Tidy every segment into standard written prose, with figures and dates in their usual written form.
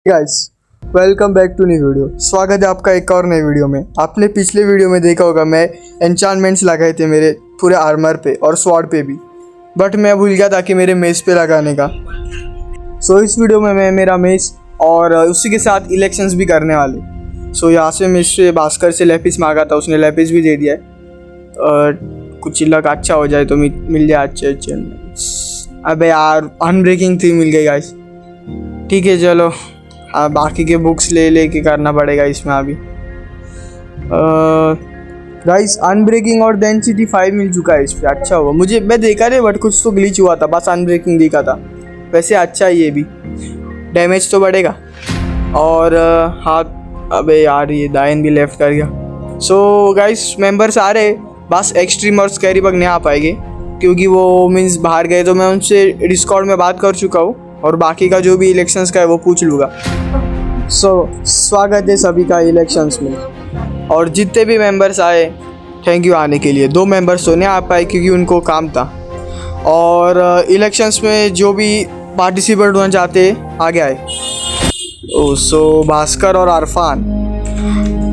Guys, welcome back to new video. स्वागत है आपका एक और नई वीडियो में। आपने पिछले वीडियो में देखा होगा मैं एन्चांटमेंट्स लगाए थे मेरे पूरे आर्मर पे और स्वॉर्ड पे भी, बट मैं भूल गया था कि मेरे मेस पे लगाने का। सो इस वीडियो में मैं मेरा मेस और उसी के साथ इलेक्शंस भी करने वाले। सो यहाँ से मैं इससे भास्कर से लेपिस मांगा था, उसने लेपिस भी दे दिया है। कुछ लक अच्छा हो जाए तो मिल जाए अच्छे। अबे यार, अनब्रेकिंग थी मिल गई गाइस। ठीक है चलो, बाकी के बुक्स लेके करना पड़ेगा इसमें अभी। गाइस, अनब्रेकिंग और डेंसिटी 5 मिल चुका है इस पर। अच्छा हुआ, मैं देखा नहीं बट कुछ तो ग्लिच हुआ था, बस अनब्रेकिंग दिखा था। वैसे अच्छा है, ये भी डैमेज तो बढ़ेगा। और हाथ, अबे यार ये दायन भी लेफ्ट कर गया। सो गाइस, मेंबर्स आ रहे, बस एक्सट्रीम और स्कैरी बग नहीं आ पाएंगे क्योंकि वो मीन्स बाहर गए। तो मैं उनसे डिस्कॉर्ड में बात कर चुका हूँ और बाकी का जो भी इलेक्शंस का है वो पूछ लूँगा। स्वागत है सभी का इलेक्शंस में। और जितने भी मेंबर्स आए, थैंक यू आने के लिए। 2 मेंबर्स तो नहीं आ पाए क्योंकि उनको काम था। और इलेक्शंस में जो भी पार्टिसिपेट होना चाहते आगे आए। भास्कर और अरफान,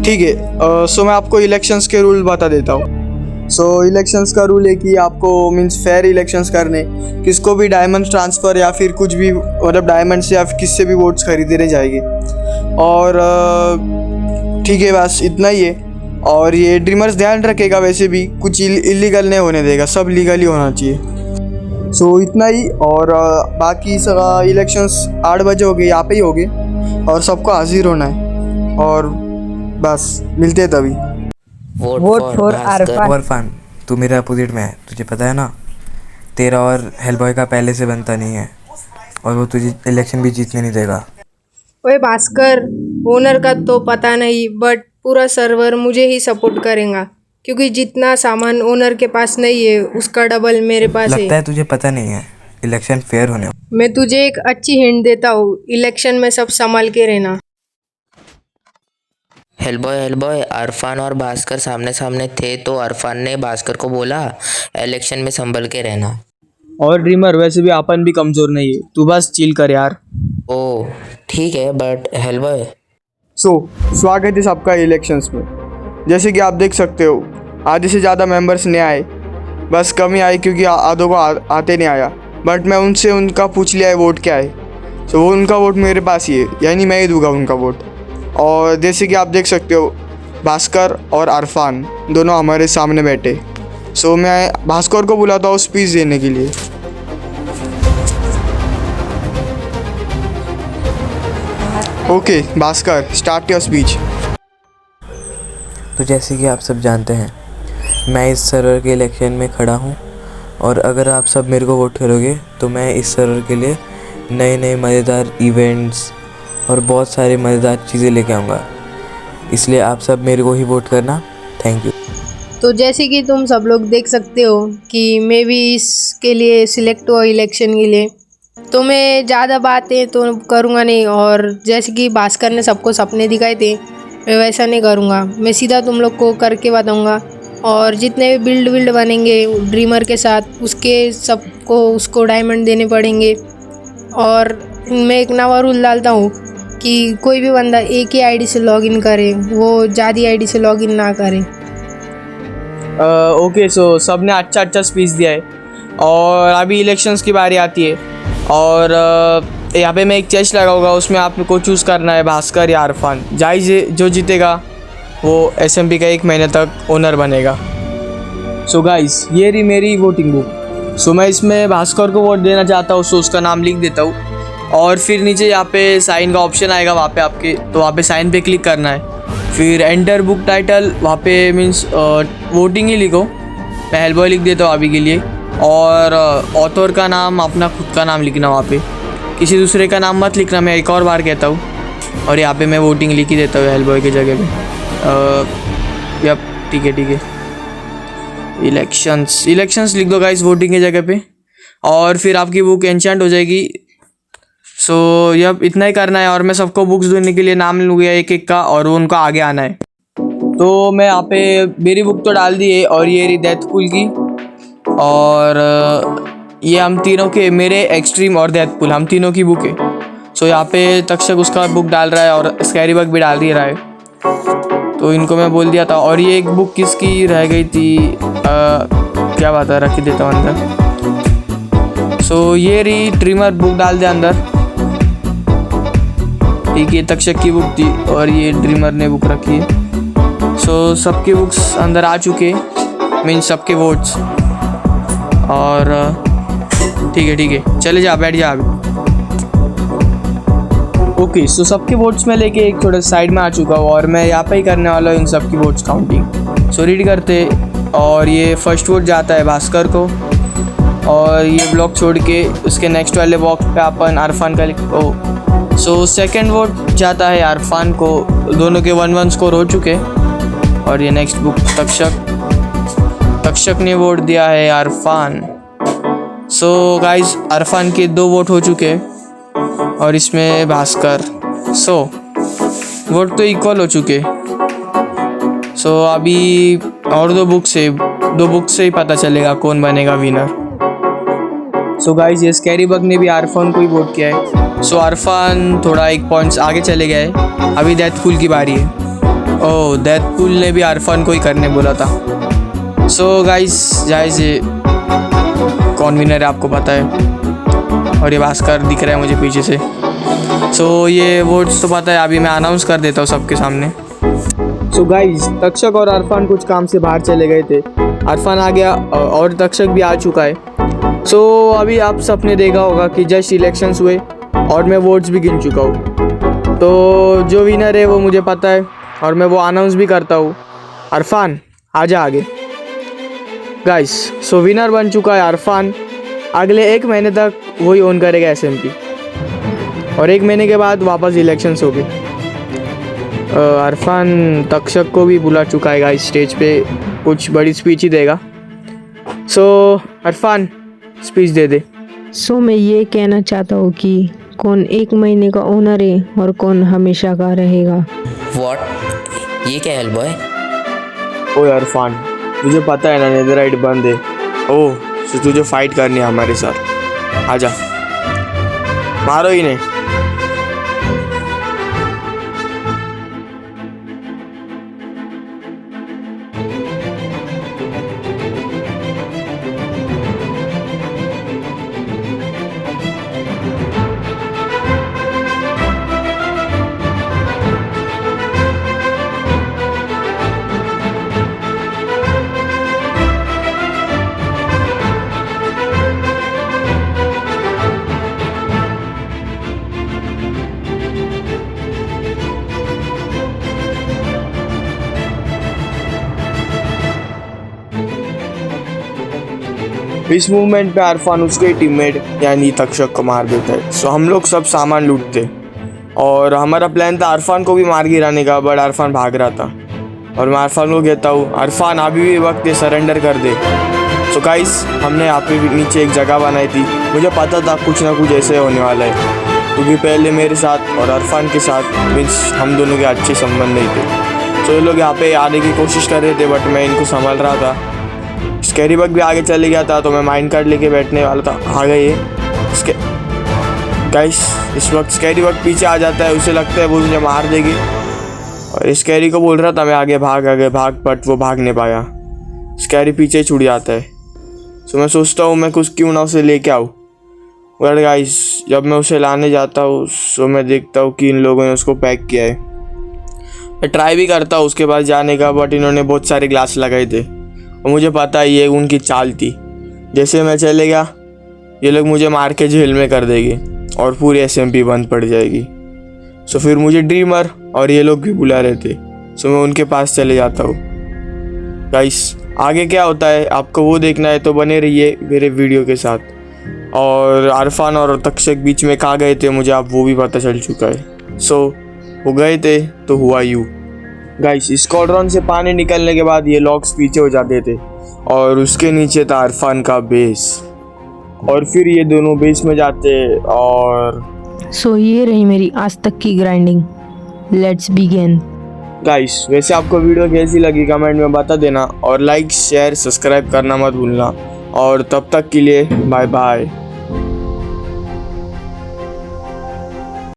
ठीक है। सो मैं आपको इलेक्शंस के रूल बता देता हूँ। इलेक्शंस का रूल है कि आपको मीन्स फेयर इलेक्शंस करने, किसको भी डायमंड ट्रांसफ़र या फिर कुछ भी मतलब डायमंड से या फिर किससे भी वोट्स खरीदे नहीं जाएंगे। और ठीक है, बस इतना ही है। और ये ड्रीमर्स ध्यान रखेगा, वैसे भी कुछ इलीगल नहीं होने देगा, सब लीगली होना चाहिए। इतना ही। और बाकी सब इलेक्शंस 8 बजे हो गए, यहाँ पे ही हो गए और सबको हाजिर होना है। और बस मिलते हैं तभी। Vote for Irfan. तू मेरे अपोजिट में है, तुझे पता है ना। तेरा और हेलबॉय का पहले से बनता नहीं है और वो तुझे इलेक्शन भी जीतने नहीं देगा। ओए भास्कर, ओनर का तो पता नहीं बट पूरा सर्वर मुझे ही सपोर्ट करेगा क्योंकि जितना सामान ओनर के पास नहीं है उसका डबल मेरे पास लगता है तुझे पता नहीं है इलेक्शन फेयर होने। मैं तुझे एक अच्छी हिंट देता हूँ, इलेक्शन में सब संभाल के रहना। हेलबॉय, अरफान और भास्कर सामने सामने थे तो अरफान ने भास्कर को बोला इलेक्शन में संभल के रहना। और ड्रीमर, वैसे भी अपन भी कमज़ोर नहीं है, तू बस चिल कर यार। ओ ठीक है, बट हेलबॉय। स्वागत है सबका इलेक्शंस में। जैसे कि आप देख सकते हो, आधे से ज़्यादा मेंबर्स नहीं आए, बस कम ही आए क्योंकि आधों को आते नहीं आया। बट मैं उनसे उनका पूछ लिया है वोट क्या है। वो उनका वोट मेरे पास ही है, यानी मैं ही दूंगा उनका वोट। और जैसे कि आप देख सकते हो, भास्कर और अरफान दोनों हमारे सामने बैठे। मैं भास्कर को बुलाता हूँ स्पीच देने के लिए। Okay Bhaskar, start your speech. तो जैसे कि आप सब जानते हैं, मैं इस सर्वर के इलेक्शन में खड़ा हूँ और अगर आप सब मेरे को वोट करोगे तो मैं इस सर्वर के लिए नए मज़ेदार इवेंट्स और बहुत सारे मज़ेदार चीज़ें लेके आऊँगा। इसलिए आप सब मेरे को ही वोट करना। Thank you. तो जैसे कि तुम सब लोग देख सकते हो कि मैं भी इसके लिए सिलेक्ट हुआ इलेक्शन के लिए, तो मैं ज़्यादा बातें तो करूँगा नहीं। और जैसे कि भास्कर ने सबको सपने दिखाए थे, मैं वैसा नहीं करूँगा। मैं सीधा तुम लोग को करके बताऊँगा। और जितने भी बिल्ड बनेंगे ड्रीमर के साथ, उसको डायमंड देने पड़ेंगे। और मैं एक नवा रूल डालता हूँ कि कोई भी बंदा एक ही आईडी से लॉगिन करे, वो ज़्यादा आईडी से लॉगिन ना करे। ओके, सब ने अच्छा स्पीच दिया है और अभी इलेक्शंस की बारी आती है। और यहाँ पे मैं एक चेस्ट लगाऊंगा, उसमें आपको चूज़ करना है भास्कर या अरफान। जो जीतेगा वो SMP का 1 महीने तक ओनर बनेगा। गाइस, ये रही मेरी वोटिंग बुक। मैं इसमें भास्कर को वोट देना चाहता हूँ, उसका नाम लिख देता हूँ। और फिर नीचे यहाँ पे साइन का ऑप्शन आएगा, वहाँ पे आपके, तो वहाँ पे साइन पे क्लिक करना है। फिर एंटर बुक टाइटल, वहाँ पे मीन्स वोटिंग ही लिखो। मैं हेलबॉय लिख देता हूँ अभी के लिए। और ऑथर का नाम, अपना खुद का नाम लिखना, वहाँ पे किसी दूसरे का नाम मत लिखना, मैं एक और बार कहता हूँ। और यहाँ पे मैं वोटिंग लिख ही देता हूँ हेलबॉय की जगह पे। यप, ठीक है। इलेक्शंस लिख दो गाइस वोटिंग की जगह पे, और फिर आपकी बुक एन्चेंट हो जाएगी। यप, इतना ही करना है। और मैं सबको बुक्स देने के लिए नाम लूँगा एक का, और वो उनको आगे आना है। तो मैं यहाँ पे मेरी बुक तो डाल दी है, और ये रही डेथपुल की। और ये हम तीनों के, मेरे एक्सट्रीम और डेथपुल, हम तीनों की बुक है। सो यहाँ पे तक्षक उसका बुक डाल रहा है और स्कैरी बग भी डाल ही रहा है। तो इनको मैं बोल दिया था। और ये एक बुक किसकी रह गई थी, क्या बात है, रख ही देता हूँ अंदर। सो ये रही ड्रीमर, बुक डाल दे अंदर। ठीक है, तक्षक की बुक थी और ये ड्रीमर ने बुक रखी है। सो सबकी बुक्स अंदर आ चुके, मीन्स सबके वोट्स। और ठीक है, चले जा, बैठ जा अभी। ओके, सो सबके वोट्स में लेके एक थोड़ा साइड में आ चुका हूँ और मैं यहाँ पे ही करने वाला हूँ इन सबकी वोट्स काउंटिंग। सो रीड करते, और ये फर्स्ट वोट जाता है भास्कर को, और ये ब्लॉक छोड़ के उसके नेक्स्ट वाले बॉक्स पे अपन अरफान का सो सेकंड वोट जाता है अरफान को। दोनों के 1-1 स्कोर हो चुके। और ये नेक्स्ट बुक तक्षक ने वोट दिया है अरफान। सो गाइज अरफान के 2 वोट हो चुके और इसमें भास्कर। सो वोट तो इक्वल हो चुके। सो अभी और 2 बुक से ही पता चलेगा कौन बनेगा विनर। सो गाइज ये स्कैरी बग ने भी अरफान को ही वोट किया है। सो अरफान थोड़ा 1 पॉइंट्स आगे चले गए। अभी डेथपूल की बारी है। ओह, डेथपूल ने भी अरफान को ही करने बोला था। सो गाइज जायज़ कौन विनर है आपको पता है। और ये भास्कर दिख रहा है मुझे पीछे से। सो ये वोट्स तो पता है, अभी मैं अनाउंस कर देता हूँ सबके सामने। सो गाइज तक्षक और अरफान कुछ काम से बाहर चले गए थे। अरफान आ गया और तक्षक भी आ चुका है। सो अभी आप सबने देखा होगा कि जस्ट इलेक्शंस हुए और मैं वोट्स भी गिन चुका हूँ। तो जो विनर है वो मुझे पता है और मैं वो अनाउंस भी करता हूँ। अरफान आजा आगे। गाइस सो विनर बन चुका है अरफान। अगले 1 महीने तक वही ओन करेगा SMP, और 1 महीने के बाद वापस इलेक्शंस हो गए। अरफान तक्षक को भी बुला चुका है गाइस स्टेज पे, कुछ बड़ी स्पीच ही देगा। सो अरफान स्पीच दे दे। सो मैं ये कहना चाहता हूँ कि कौन 1 महीने का ओनर है और कौन हमेशा का रहेगा। व्हाट, ये क्या है बॉय? ओए अरफान, तुझे पता है ना नेदरराइट बंद है। ओह, तो तुझे फाइट करनी है हमारे साथ। आजा, मारो इन्हें। इस मूवमेंट पे अरफान उसके टीममेट यानी तक्षक को मार देता है। सो हम लोग सब सामान लूटते और हमारा प्लान था अरफान को भी मार गिराने का, बट अरफान भाग रहा था और मैं अरफान को कहता हूँ अरफान अभी भी वक्त है, सरेंडर कर दे। सो गाइस हमने यहाँ पे नीचे एक जगह बनाई थी। मुझे पता था कुछ ना कुछ ऐसे होने वाला है, क्योंकि पहले मेरे साथ और अरफान के साथ मीन्स हम दोनों के अच्छे संबंध नहीं थे। सो ये लोग यहाँ पे आने की कोशिश कर रहे थे, बट मैं इनको संभाल रहा था। स्कैरी बग भी आगे चले गया था, तो मैं माइंड कार्ड लेके बैठने वाला था। आ गए ये गाइस। इस वक्त स्कैरी बग पीछे आ जाता है, उसे लगता है वो मुझे मार देगी, और स्कैरी को बोल रहा था मैं आगे भाग, बट वो भाग नहीं पाया। स्कैरी पीछे छूट जाता है। सो मैं सोचता हूँ मैं कुछ क्यों ना उसे लेके आऊँ, बट गाइस जब मैं उसे लाने जाता हूँ सो मैं देखता हूँ कि इन लोगों ने उसको पैक किया है। मैं ट्राई भी करता हूँ उसके पास जाने का, बट इन्होंने बहुत सारे ग्लास लगाए थे और मुझे पता है ये उनकी चाल थी। जैसे मैं चले गया ये लोग मुझे मार के जेल में कर देंगे और पूरी SMP बंद पड़ जाएगी। सो फिर मुझे ड्रीमर और ये लोग भी बुला रहे थे, सो मैं उनके पास चले जाता हूँ। गाइस आगे क्या होता है आपको वो देखना है, तो बने रहिए मेरे वीडियो के साथ। और अरफान और तक्षक बीच में कहाँ गए थे मुझे अब वो भी पता चल चुका है। सो वो गए थे तो हुआ यूँ। गाइस स्क्वाड्रॉन से पानी निकलने के बाद ये लॉक्स पीछे हो जाते थे और उसके नीचे था अरफान का बेस, और फिर ये दोनों बेस में जाते और सो ये रही मेरी आज तक की ग्राइंडिंग। Let's begin. गाइस वैसे आपको वीडियो कैसी लगी कमेंट में बता देना, और लाइक शेयर सब्सक्राइब करना मत भूलना, और तब तक के लिए बाय बाय।